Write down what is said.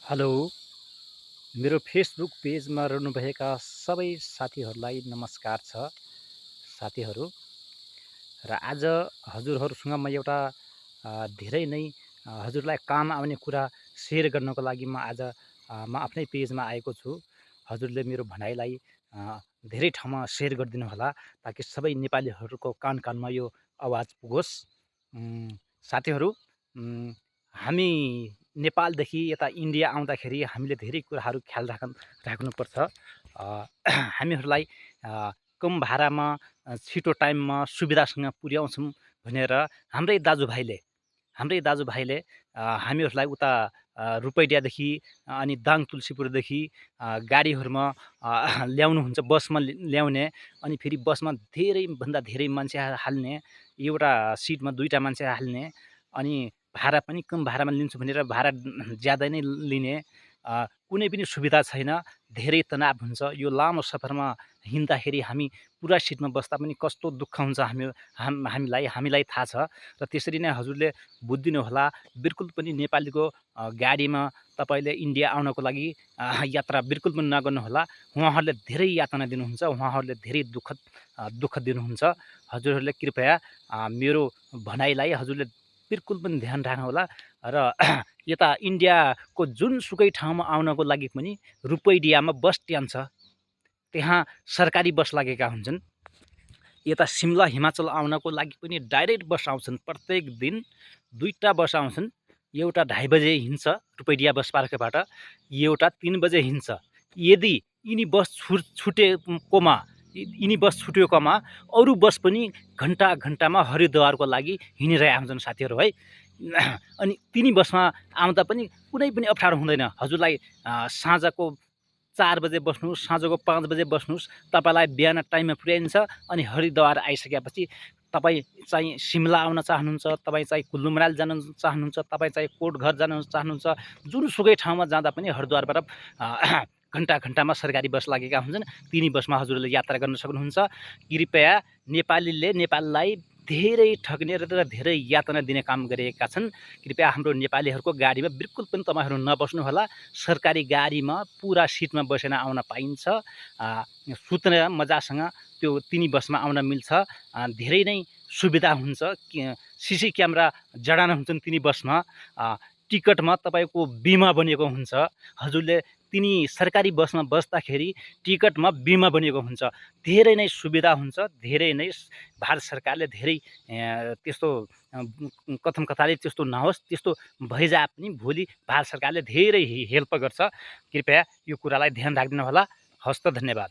Hello, मेरो Facebook पेजमा रहनुभएका सबै साथीहरूलाई नमस्कार छ। साथीहरू र आज हजुरहरूसँग म एउटा धेरै नै हजुरलाई काम आउने कुरा सेयर गर्नको लागि म आफ्नै पेजमा आएको छु। हजुरले मेरो भनाइलाई धेरै ठाउँमा सेयर गरिदिनु होला ताकि सबै नेपालीहरूको कान कानमा यो आवाज पुगोस्। साथीहरू, हामी नेपालदेखि यता इन्डिया आउँदाखेरि हामीले धेरै कुराहरू ख्याल राख्नुपर्छ। हामीहरूलाई कम भाडामा छिटो टाइममा सुविधासँग पुर्याउँछौँ भनेर हाम्रै दाजुभाइले हामीहरूलाई उता रुपैडियादेखि अनि दाङ तुलसीपुरदेखि गाडीहरूमा ल्याउनुहुन्छ, बसमा ल्याउने। अनि फेरि बसमा धेरैभन्दा धेरै मान्छे हाल्ने, एउटा सिटमा 2टा मान्छे हाल्ने, अनि भाडा पनि कम भाडामा लिन्छु भनेर भाडा ज्यादा नै लिने। कुनै पनि सुविधा छैन, धेरै तनाव हुन्छ। यो लामो सफरमा हिँड्दाखेरि हामी पुरा सिटमा बस्दा पनि कस्तो दुःख हुन्छ हामीलाई थाहा छ। र त्यसरी नै हजुरले बुझिदिनु होला। बिल्कुल पनि नेपालीको गाडीमा तपाईँले इन्डिया आउनको लागि यात्रा बिल्कुल पनि नगर्नुहोला। उहाँहरूले धेरै यातना दिनुहुन्छ, उहाँहरूले धेरै दुःख दिनुहुन्छ। हजुरहरूले कृपया मेरो भनाइलाई हजुरले बिल्कुल पनि ध्यान राख्नुहोला। र यता इन्डियाको जुनसुकै ठाउँमा आउनको लागि पनि रुपैडियामा बस स्ट्यान्ड छ, त्यहाँ सरकारी बस लागेका हुन्छन्। यता सिमला हिमाचल आउनको लागि पनि डाइरेक्ट बस आउँछन्। प्रत्येक दिन 2टा बस आउँछन्। एउटा 2:30 बजे हिँड्छ रुपैडिया बस पार्कबाट, एउटा 3 बजे हिँड्छ। यदि यिनी बस छुटेकोमा अरू बस पनि घन्टामा हरिद्वारको लागि हिँडिरहेका हुन्छन् साथीहरू है। अनि तिनी बसमा आउँदा पनि कुनै पनि अप्ठ्यारो हुँदैन। हजुरलाई साँझको 4 बजे बस्नुहोस्, साँझको 5 बजे बस्नुहोस्, तपाईँलाई बिहान टाइममा पुर्याइन्छ। अनि हरिद्वार आइसकेपछि तपाईँ चाहिँ सिमला आउन चाहनुहुन्छ, तपाईँ चाहिँ कुल्लु मनाली जान चाहनुहुन्छ, तपाईँ चाहिँ कोटघर जान चाहनुहुन्छ, जुनसुकै ठाउँमा जाँदा पनि हरिद्वारबाट घन्टामा सरकारी बस लागेका हुन्छन्। तिनी बसमा हजुरले यात्रा गर्न सक्नुहुन्छ। कृपया नेपाललाई धेरै ठग्ने र धेरै यातना दिने काम गरेका छन्। कृपया हाम्रो नेपालीहरूको गाडीमा बिल्कुल पनि तपाईँहरू नबस्नुहोला। सरकारी गाडीमा पुरा सिटमा बसेर आउन पाइन्छ। सुत्न मजासँग त्यो तिनी बसमा आउन मिल्छ। धेरै नै सुविधा हुन्छ। सिसी क्यामेरा जडान हुन्छन् तिनी बसमा। टिकटमा तपाईँको बिमा बनिएको हुन्छ। हजुरले तिनी सरकारी बसमा बस्दाखेरि टिकटमा बिमा बनिएको हुन्छ। धेरै नै सुविधा हुन्छ। धेरै नै भारत सरकारले धेरै त्यस्तो कथन कथाले त्यस्तो नहोस्, त्यस्तो भइजा पनि भोलि भारत सरकारले धेरै हेल्प गर्छ। कृपया यो कुरालाई ध्यान राखिदिनु होला। हस्त, धन्यवाद।